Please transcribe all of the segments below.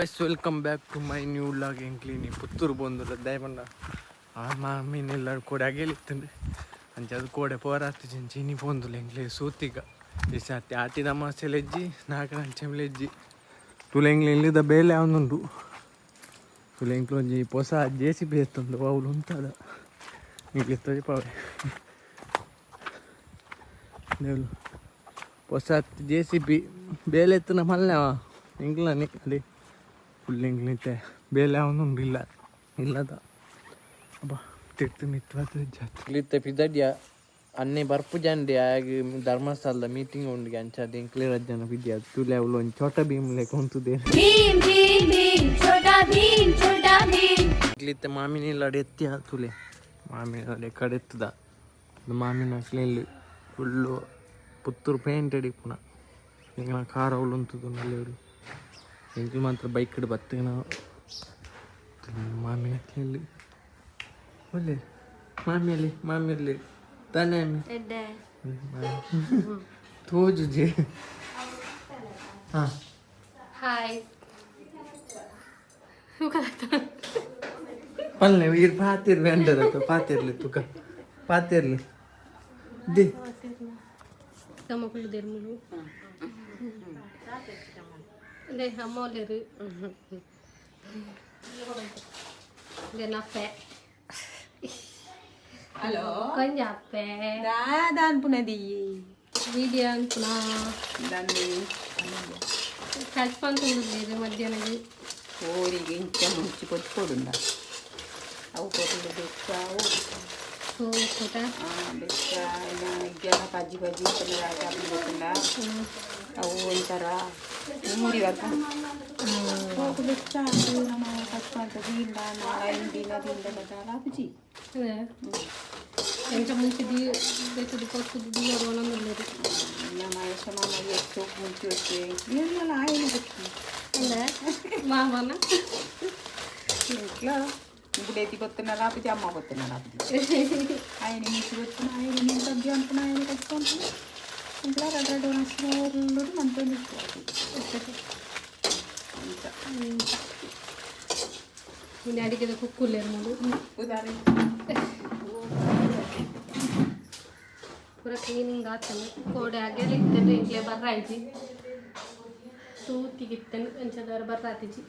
Guys, welcome back to my new vlog. Enklini Puttur ಬಂದುಲ್ಲ ದಯಮಂಡ ಆ ಮಾಮಿನೆಲ್ಲರೂ ಕೂಡ ಅಗೇಲಿತ್ತಂದ್ರೆ ಅಂಚದು ಕೋಡೆ ಪೋರಾತು ಚಿನಿ ಬಂದುಲ್ಲ ಎಂಕ್ಲೆ ಸೂತಿಗ ಈ ಸಾತಿ ಆಟಿದ ಮಾಸೆಲೆಜ್ಜಿ ನಾಲ್ಕರಂಚೆಲೆಜ್ಜಿ ತುಲೆಂಗ್ಲಿ ಇಲ್ಲಿದ್ದ ಬೇಲೆ ಅವನುಂಡು ತುಲೆಂಕ್ಲೊಂಜಿ ಹೊಸ JCB ಎತ್ತಂದು ಅವಳು ಉಂಟದ ನಿಗ್ಲಿತ್ತಜಿ ಪಾವೆ ದೇವ್ಲು ಹೊಸ JCB ಬೇಲೆ ಎತ್ತನ ಮಲ್ಲೆವ ಎಂಕ್ಲ ಅಲ್ಲಿ ಫುಲ್ ಎಂಗ್ಲಿತ್ತೆ ಬೇಲೆ ಅವನುಂಡು ಇಲ್ಲದ ಅಬ್ಬ ತಿರ್ತು ಮಿತ್ವದ ಜಾತ್ರೆ ಪಿದಡ್ಯ ಅನ್ನೆ ಬರ್ಪು ಜಂಡೆ ಆಗಿ ಧರ್ಮಸ್ಥಳದ ಮೀಟಿಂಗ್ ಉಂಡಿಗೆ ಅಂಚದ ಎಂಕ್ಲೆ ರಜ್ಜನ ವಿದ್ಯಾ ತುಲೆ ಅವಳು ಒಂದು ಛೋಟ ಭೀಮ್ ಲೆಕ್ಕ ಹೊಂತುದೇ ಇಲ್ಲಿತ್ತೆ ಮಾಮಿನ ಎತ್ತಿ ತುಲೆ ಮಾಮಿನ ಕಡೆತ್ತದ ಮಾಮಿನ ಕ್ಲೀನ್ಲಿ ಫುಲ್ಲು ಪುತ್ತೂರು ಪೇಂಟೆಡ್ ಪುನಃ ಈಗ ಕಾರ್ ಅವಳು ಉಂಟು ನಲ್ಲಿಯವರು ಎಂಕ್ಲು ಮಾತ್ರ ಬೈಕ್ ಹಿಡ್ ಬರ್ತೇವೆ ನಾವು ಮಾಮಿನ ಕ್ಲೀನ್ಲಿ ಒಳ್ಳೆ ಮಾಮಿಯಲ್ಲಿ ತಾನೇ ತೋಜುಜಿ ಹಾಂ ಹಾಯ್ ಪಲ್ಲೆ ಇರ್ ಪಾತಿರ್ ವೆಂಡದ ಪಾತಿರ್ಲಿ ತುಕ ಪಾತಿರ್ಲಿ ದಿ ಕಮಕುಳು ದೆರ್ಮುಲು ಲೆ ಅಮ್ಮೋಲೆರು ಲೆನಪ್ಪೆ ಹಲೋ ಕೊಂಜಪ್ಪೆ ದಾದಾನ್ ಪುನದಿ ವಿಡಿಯೋ ಅನ್ಪುನ ದಂಡಿ ಕಲ್ಪಂತುಂಡು ಮಧ್ಯಾಹ್ನಗೆ ಓರಿಗೆ ಇಂಚ ಮುಂಚಿ ಕೊಟ್ಕೊಡುಂಡ ಅವು ಕೊಟ್ಟು ಬೆಕ್ಕಾವು ಸೊ ಕೊಟ ಬೆಕ್ಕ ಗೆಲ್ಲ ಪಜ್ಜಿ ಪಜ್ಜಿ ರಾಜಾಪಿ ಗೊತ್ತುಂಡ ಅವು ಒಂಥರ ಮೂರಿ ವರ್ಗ ಹೋಗು ಬೆಚ್ಚ ನಮ್ಮ ಕಚ್ಕೊಂತದಿಂದ ನಾಳೆ ದಿನದಿಂದ ಬದಲಾಪುಜಿ ಎಂಚ ಮುಂಚೆ ಬೇಕದು ಕೊಟ್ಟು ದಿವರು ಒಂದೊಂದು ನಮ್ಮ ಯಶಮಾನ ಎಷ್ಟು ಮುಂಚೆ వచ్చే ಎಲ್ಲ ಆಯ್ತು ಗೊತ್ತು ಅಲ್ಲ ಮಾಮನ ఇట్లా ఇప్పుడైతే కొత్తున్నారా ఆపితే అమ్మ కొత్తున్నారా ఆపితే ఆయన నీకు వచ్చిన ఆయన నేను తగ్గి అనుకున్నా ఆయన కట్టుకుంటున్నా ఇంట్లో రెండు నచ్చినోళ్ళు మనతో ನೀನು ಅಡಿಗೆದ ಕುಕ್ಕುಲ್ಲೇರು ನೋಡು ಉದಾಹರಣೆ ಪೂರ ಕ್ಲೀನಿಂಗ್ ಆಗ್ತಾನೆ ಕೋಡೆ ಹಾಗೆಲ್ಲ ಇತ್ತಂದ್ರೆ ಇಂಟ್ಲೇ ಬರ್ರಾಯ್ತಿ ತೂತಿಗಿತ್ತಂದು ಅಂಚದವ್ರು ಬರ್ರಾತಿಜಿ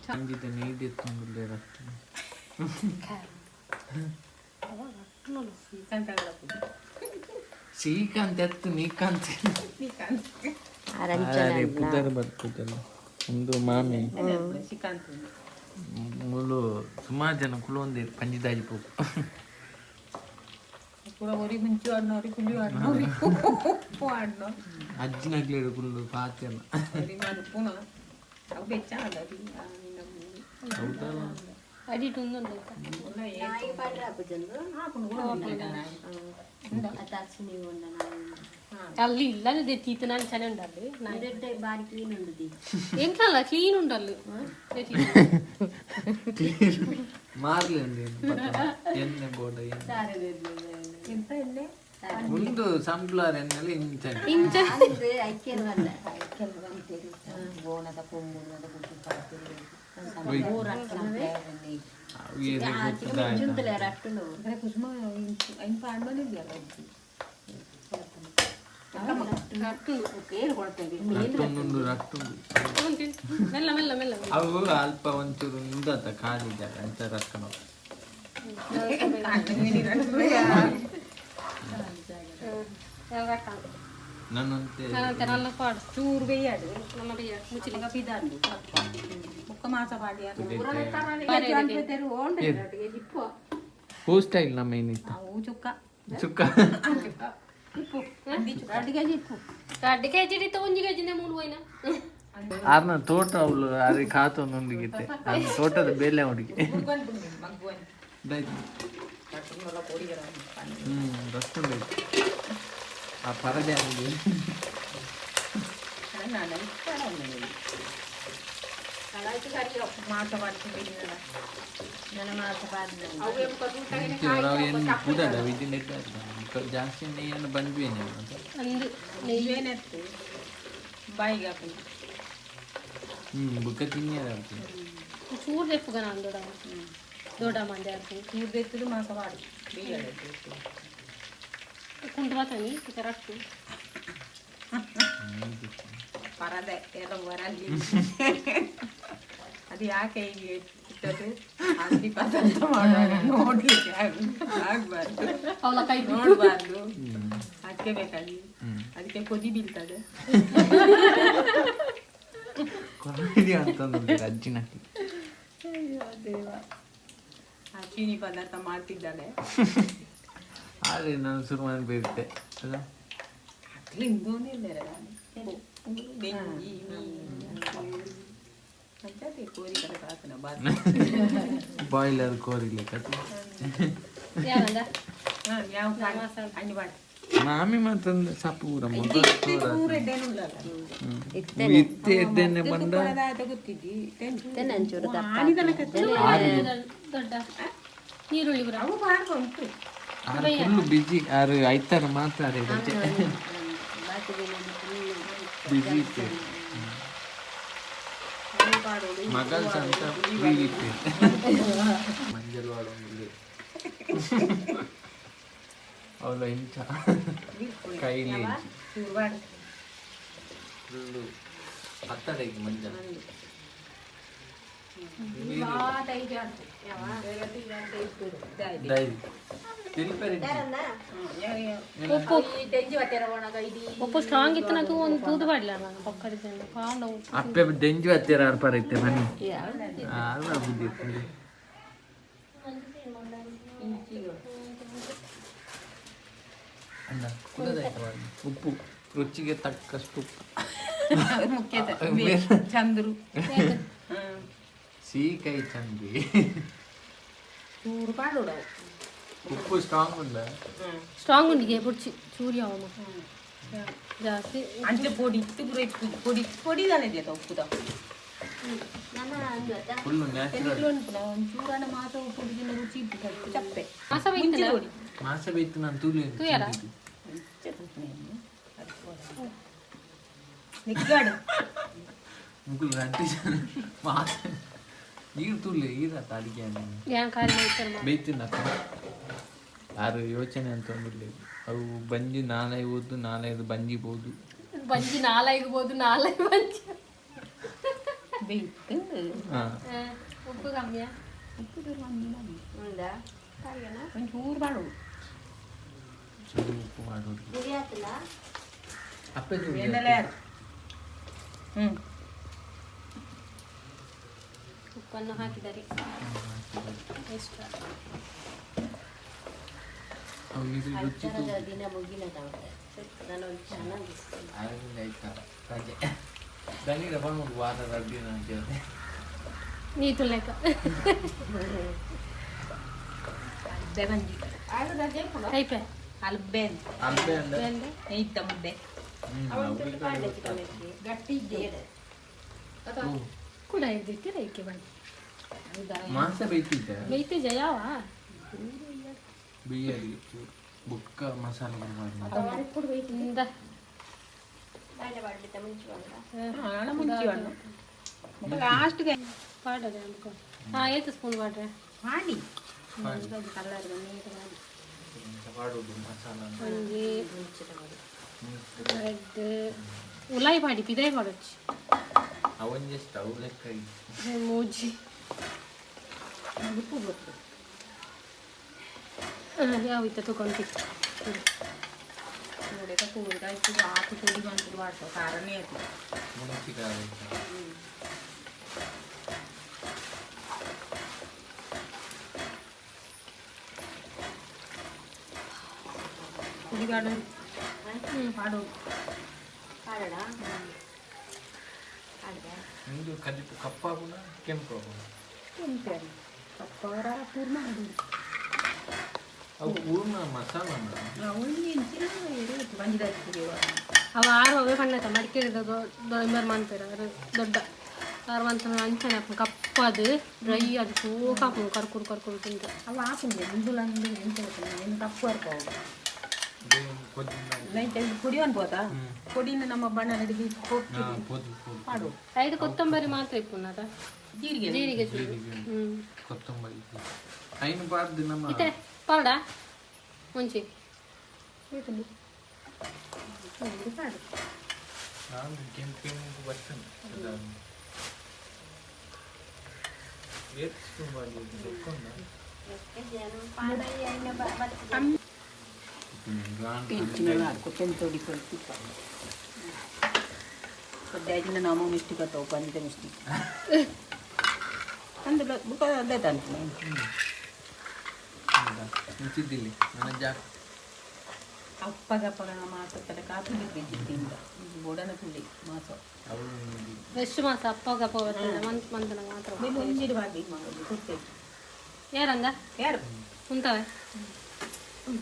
ಸಂಗೀತ ನೀಡಿತ್ತು ರಕ್ತ ಶ್ರೀಕಾಂತ್ ಎತ್ತು ನೀಕಾಂತ್ ಪುದರ್ ಬರ್ತದಲ್ಲ ಒಂದು ಮಾಮಿ ಶ್ರೀಕಾಂತ್ ಮುಳು ಸುಮಾರು ಜನ ಕುಲೊಂದಿರು ಪಂಜಿದಾಜಿ ಪೋಕು ಕೂಡ ಒರಿ ಮುಂಚು ಆಡ್ನವ್ರಿ ಕುಲಿ ಆಡ್ನವ್ರಿ ಉಪ್ಪು ಆಡ್ನೋ ಅಜ್ಜಿನಾಗ್ಲೇಡು ಕುಲ್ಲು ಪಾತ್ಯಲ್ಲ ಪುನಃ ಅವು ಬೆಚ್ಚ ಆಡೋದು ಹೌದಲ್ಲ ಅಡಿಟ್ ಒಂದು ಅಲ್ಲಿ ಇಲ್ಲ తీత నాని ఉండాలి బాగా క్లీన్ ఉండదు ఏంటలా క్లీన్ ఉండాలి ಮಾರ್ಲಿ ಎಣ್ಣೆ ಬೋಡ ಎಂತ ಎಣ್ಣೆ ಮುಂದು ಸಂಪ್ಲಾರ್ ಎಣ್ಣೆಲಿ ಗೋಣದ ಕೊಂಬುಣದ ಕುಸುಮ ಇಂಪ ಆಡ್ಬಂದಿದ್ಯಲ್ಲ ಮೆಲ್ಲ ಮೆಲ್ಲ ಮೆಲ್ಲ ಅವು ಅಲ್ಪ ಒಂಚೂರು ನಿಂದತ್ತ ಖಾಲಿ ಜಾಗ ಅಂತ ರಕ್ಕಣ నన్నంతే నల్ల పాడు చూరు వేయాడు నల్ల వేయాడు ముచ్చిలిగా పిదాండు ముక్క మాస పాడి ಹೂ ಸ್ಟೈಲ್ ನಮ್ಮ ಏನಿತ್ತು ಚುಕ್ಕ ಚುಕ್ಕ ಇಪ್ಪು 2 kg ಇಪ್ಪು 2 kg ಇತ್ತು 1 kg ಮೂರು ಹೋಯ್ನ ಆರ್ನ ತೋಟ ಅವಳು ಅರೆ ಖಾತ ಒಂದೊಂದಿಗಿತ್ತೆ ಅದು ತೋಟದ ಬೇಲೆ ಹುಡುಗಿ ರಸ್ತು ಆ ಪರದೆ ಆಗಿದೆ ಜಾಸ್ತಿ ನೆಯ್ಯನ್ನು ಬಂದ್ವಿ ಬಾಯಿಗೆ ಹಾಕಿ ಬುಕ್ಕ ತಿನ್ನಿಯದ ಚೂರು ತೆಪ್ಪುಗ ನಾನು ದೊಡ್ಡ ಮಂದಿ ಆಗ್ತೀನಿ ಚೂರು ಎತ್ತದು ಮಾಸ ಮಾಡಿ ಬೇಯಲ್ಲ ಕುಂಟು ಮಾತಾನಿ ಕರೆಕ್ಟು ಪರದೆ ಎಲ್ಲ ಬರಲ್ಲಿ ಅದು ಯಾಕೆ ಹೀಗೆ ಇಟ್ಟದ್ದು ಅಂಗಡಿ ಪದಾರ್ಥ ಮಾಡುವಾಗ ನೋಡ್ಲಿಕ್ಕೆ ಆಗ್ಬಾರ್ದು ಅವಳ ಕೈ ನೋಡ್ಬಾರ್ದು ಅದಕ್ಕೆ ಬೇಕಾಗಿ ಅದಕ್ಕೆ ಕೊದಿ ಬೀಳ್ತದೆ ಅಂತಂದ್ರೆ ಅಜ್ಜಿನ ಅಯ್ಯೋ ದೇವ ಆ ಚೀನಿ ಪದಾರ್ಥ ಮಾಡ್ತಿದ್ದಾಳೆ ಆದರೆ ನಾನು ಶುರು ಮಾಡಿಬಿಡುತ್ತೆ ಅಲ್ಲ ಅದ್ಲಿಂದೋನೇ ಇದ್ದಾರೆ ಬೆಂಜಿ ಮತ್ತೆ ಕೋರಿ ಕಡೆ ಕಾತನ ಬಾತ್ ಬಾಯ್ಲರ್ ಕೋರಿಲೆ ಕತೆ ಯಾರಂದ ಯಾವ ಹಣ್ಣು ಬಾಟ್ ಮಾಮಿ ಮತ್ತೊಂದು ಸಪ್ಪು ಊರ ಇತ್ತೆ ಎದ್ದೇನೆ ಬಂದ ಗೊತ್ತಿದ್ದಿ ದೊಡ್ಡ ನೀರುಳ್ಳಿ ಬರ ಅವು ಬಾರ್ಕ ಉಂಟು ಫುಲ್ ಬಿಜಿ ಯಾರು ಆಯ್ತಾರ ಮಾತಾಡಿ ಬಿಜಿ ಇತ್ತು ಮಗಲ್ ಸಂತ ಫ್ರೀ ಇತ್ತು ಮಂಜಲ್ ವಾಡೋಂಗಿಲ್ಲ ಅವಳ ಇಂಚ ಕೈಲಿ ಫುಲ್ಲು ಹತ್ತಡೆಗೆ ಮಂಜಲ್ ಉಪ್ಪು ಸ್ಟ್ರಾಂಗ್ ಇತ್ತು ಅದು ಒಂದು ತೂದು ಮಾಡಲ ನಾನು ಪಕ್ಕದ ಕಾಂಡ ಅಪ್ಪೆ ಡೆಂಜು ಹತ್ತಿರ ಆರ್ಪಾರ ಐತೆ ಮನೆ ಬುದ್ಧಿ ಉಪ್ಪು ರುಚಿಗೆ ತಕ್ಕಷ್ಟು ಚಂದ್ರು ಸೀಕಾಯಿ ಚಂದಿ ಚೂರು ಪಾಡೋಡ ಉಪ್ಪು ಸ್ಟ್ರಾಂಗ್ ಉಂಡ ಸ್ಟ್ರಾಂಗ್ ಉಂಡಿಗೆ ಪುಡ್ಚಿ ಚೂರಿ ಅವನು ಜಾಸ್ತಿ ಅಂಚೆ ಪೊಡಿ ಇತ್ತು ಪೊಡಿ ಪೊಡಿದಾನೆ ಇದೆಯಾ ಉಪ್ಪುದ ಫುಲ್ಲು ನ್ಯಾಚುರಲ್ ಚೂರನ ಮಾಸ ಪೊಡಿದಿನ ರುಚಿ ಇತ್ತು ಚಪ್ಪೆ ಮಾಸ ಬೈತಲ್ಲ ಮಾಸ ಬೇಯ್ತು ನಾನು ತೂಲಿ ತೂಯರ ನಿಗ್ಗಾಡು ಮುಗುಲ್ ರಂಟಿ ಮಾಸ ನೀರು ತೂಲಿ ಈರತ್ತ ಅಡಿಗೆ ಯಾನ್ ಕಾಲಿ ಬೈತಾರೆ ಬೇಯ್ತಿನ ಯಾರು ಯೋಚನೆ ಅಂತ ಅಂದಿರ್ಲಿ ಅವು ಬಂಜಿ ನಾಳೆ ಓದು ನಾಳೆ ಬಂಜಿಬೋದು ಬಂಜಿ ನಾಲ್ಕಬಹುದು ನಾಲ್ಕು ಬಂಜಿ ಬೇಯ್ತು ಉಪ್ಪು ಕಮ್ಮಿಯಾ ಉಪ್ಪು ಒಂಚೂರು ಮಾಡೋದು ಚೂರು ಉಪ್ಪು ಮಾಡೋದು ಅಪ್ಪೆ ಎಣ್ಣೆಲೆ ಉಪ್ಪನ್ನು ಹಾಕಿದ್ದಾರೆ ಎಷ್ಟು ರುಚಿ ವಾರದ ದಿನ ಅಂತ ನೀತು ಲೆಕ್ಕ ಕೈಪೆ ಅಲ್ಬೆ ಅಲ್ಬೆ ಅಂದ್ರೆ ನೈತ ಮುದ್ದೆ ಗಟ್ಟಿ ಇದ್ದೆ ಕೂಡ ಇದ್ದಿರ್ತೀರ ಏಕೆ ಬಂದು ಮಾಂಸ ಬೇಯ್ತಿದ್ದೆ ಬೈತೆ ಜಯಾವ ಬಿರಿಯಾನಿ ಬುಕ್ಕ ಮಸಾಲೆ ಇಂದ ಲಾಸ್ಟ್ಗೆ ಪಾಡದೆ ಅಂದ್ಕೊ ಏತು ಸ್ಪೂನ್ ಮಾಡ್ರೆ ಮಾಡಿ ಕಲರ್ ನೀಟ್ ಮಾಡಿ ಮಾಡೋದು ಮಸಾಲ ಒಂಜಿ ರೆಡ್ ಉಲಾಯಿ ಮಾಡಿ ಪಿದಾಯಿ ಮಾಡೊಚ್ಚಿ ಅವನ್ಜೆ ಸ್ಟವ್ ಲೆಕ್ಕ ಮೂಜಿ ಉಪ್ಪು ಗೊತ್ತು ಯಾವ ಇತ್ತ ತಗೊಂಡು ನೋಡಿ ಕೂಡಿದ ಇತ್ತು ಆಕು ಕೂಡಿ ಬಂತು ಮಾಡ್ತಾವೆ ಕಾರಣೇ ಆಯ್ತು ಮುಣಸಿಕಾಯಿ ಕುಡಿಗಾಡು ಪಾಡು ನಿಂದು ಕಲಿತು ಕಪ್ಪಾಗುಣ ಕೆಂಪು ಆಗುಣ ಕಪ್ಪವರ ಪೂರ್ಣ ಅದು ಅವು ಪೂರ್ಣ ಮಸಾಲ ಅವಳಿಗೆ ಬಂದಿದ ಅವ ಆರು ಅವೇ ಪಂಡತ ಮಡಿಕೇರಿದ ದೊಂಬರ್ ಮಾಡ್ತಾರೆ ಅದು ದೊಡ್ಡ ಆರು ಅಂತ ಅಂಚನೆ ಕಪ್ಪದು ಡ್ರೈ ಅದು ಸೋಕಾಪು ಕರ್ಕುರು ತಿಂತ ಅವು ಹಾಕುಂಡೆ ಮುಂದುಲಂದು ಎಂತ ಏನು ಕಪ್ಪು ಹರ್ಕೋದು ನೈಟ್ ಪುಡಿ ಅನ್ಬೋದಾ ಪುಡಿನ ನಮ್ಮ ಬಣ್ಣ ಹಿಡಿದು ಹೋಗ್ತೀವಿ ಮಾಡು ಐದು ಕೊತ್ತಂಬರಿ ಮಾತ್ರ ಇಪ್ಪುನದ ಜೀರಿಗೆ ಜೀರಿಗೆ ಚೂರು ಕೊತ್ತಂಬರಿ ಐನು ಬಾರ್ದು ನಮ್ಮ ಇತ್ತೆ ಪೌಡ ಮುಂಚೆ ನಾನು ಕೆಂಪು ಬರ್ತೇನೆ ಕೊತ್ತಂಬರಿ ಕೊಳ್ತಿಪ್ಪ ಸದ್ಯ ನಾವು ಮಿಸ್ಟಿ ಕತ್ತವು ಬಂದಿದೆ ಮಿಸ್ಟಿ ಅಂದ್ರೆ ಬುಕ್ಕ ಅದೇ ತಾನೆ ಮುಚ್ಚಿದ್ದಿಲ್ಲಿ ನನ್ನ ಜಾಗ ಅಪ್ಪಗಪ್ಪಗ ಮಾಸಕ್ಕಡೆ ಕಾಪಿ ಬಿದ್ದಿದ್ದಿಂದ ಬೋಡನ ಪುಡಿ ಮಾಸ ಫ್ರೆಶ್ ಮಾಸ ಅಪ್ಪಗಪ್ಪ ಮಂತನ ಮಾತ್ರ ಮುಂಜಿರುವಾಗಿ ಮಾಡೋದು ಕೊಡ್ತೇವೆ ಯಾರಂಗ ಯಾರು ಉಂಟವೆ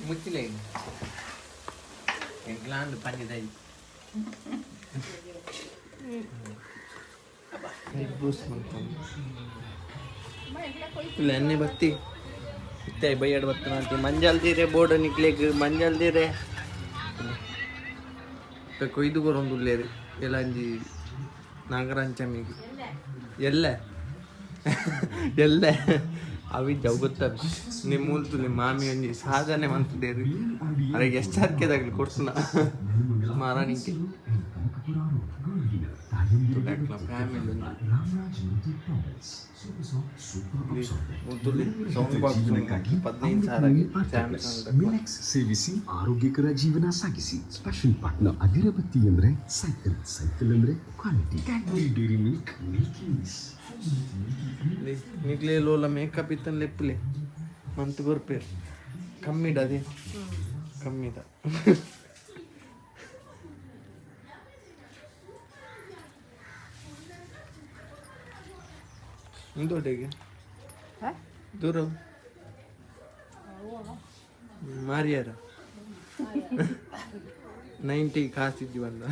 ಮುಚ್ಚಿಲ್ಲ ಈಗ ಎಂಗ್ಲಾಂಡ್ ಪಂದಿದಾಯಿ ಇಲ್ಲ ಎಣ್ಣೆ ಬತ್ತಿ ಇತ್ತೆ ಬೈಯಡ್ ಬರ್ತನಂತೆ ಮಂಜಾಲ್ ತೀರೆ ಬೋರ್ಡ್ ನಿಕ್ಲೆಗ್ ಮಂಜಾಲ್ ತೀರೆ ಕೊಯ್ದು ಬರೋದು ಉಳ್ಳೇರಿ ಎಲ್ಲ ಅಂಜಿ ನಾಗರಾಂಚಮಿಗೆ ಎಲ್ಲ ಎಲ್ಲ ಅವಿದ್ದ ಗೊತ್ತಾಗ ನಿಮ್ಮ ಮೂಲತು ನಿಮ್ಮ ಮಾಮಿ ಒಂಜಿ ಸಾಧನೆ ಮಂತಿದ್ದೇರಿ ಅದಕ್ಕೆ ಎಷ್ಟು ಹರ್ಕೆದಾಗಲಿ ಕೊಡ್ಸನ ಮಾರಾಣಿಕೆ ಫ್ಯಾಮಿಲಿ ಮಿಲೆಕ್ಸ್ ಸೇವಿಸಿ ಆರೋಗ್ಯಕರ ಜೀವನ ಸಾಗಿಸಿ. ಸ್ಪೆಷಲ್ ಪಾರ್ಟ್ನರ್ ಅಗರಬತ್ತಿ ಅಂದ್ರೆ ಸೈಕಲ್, ಸೈಕಲ್ ಅಂದ್ರೆ quality. Cadbury Dairy Milk, Milkies. ನಿಕ್ಲೆ ಲೋಲ ಮೇಕಪ್ ಇತ್ತನ್ ಲೆಪ್ಪಲೆ ಮಂತ್ ಗೊರ್ಪೇರ್ ಕಮ್ಮಿಡ ಅದೇ ಕಮ್ಮಿದ ಇಂದೋಟೆಗೆ ದೂರ ಮಾರಿಯಾರ 90 ಕಾಸಿದ್ವಿ ಬಂದ